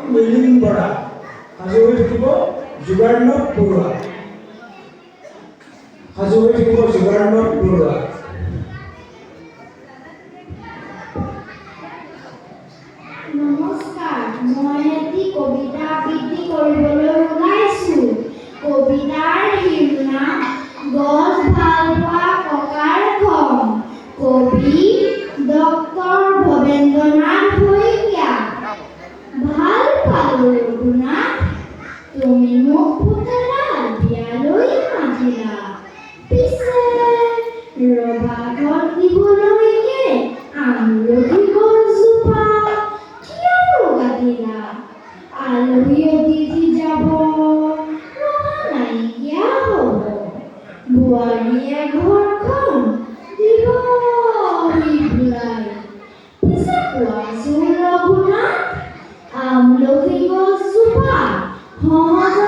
মিলিন বৰা সাজু হৈ থাকিব যোগাৰ্ণৱ বৰুৱা সাজু হৈ থাকিব যোগাৰ্ণৱ বৰুৱা নমস্কাৰ মই এটি কবিতা আবৃত্তি কৰিবলৈ ওলাইছোঁ কবিতাৰ শিৰোনাম গছ ভাল পোৱা ককাৰ ঘৰ কবি ডক্টৰ ভৱেন্দ্ৰনাথ শইকীয়া ভাল পালোঁ ৰঘুনাথ তুমি মোক পুতলা বিয়ালৈ মাতিলা পিছে ৰভা ঘৰ দিবলৈকে আমলখি গছজোপা কিয়নো কাটিলা আলহী অতিথি যাব ৰভা নাইকিয়া হ'ব বোৱাৰীয়ে ঘৰখন দিব ঘূৰাই পিছে কোৱাচোন ৰঘুনাথ আমলখি গছজোপা সহজতে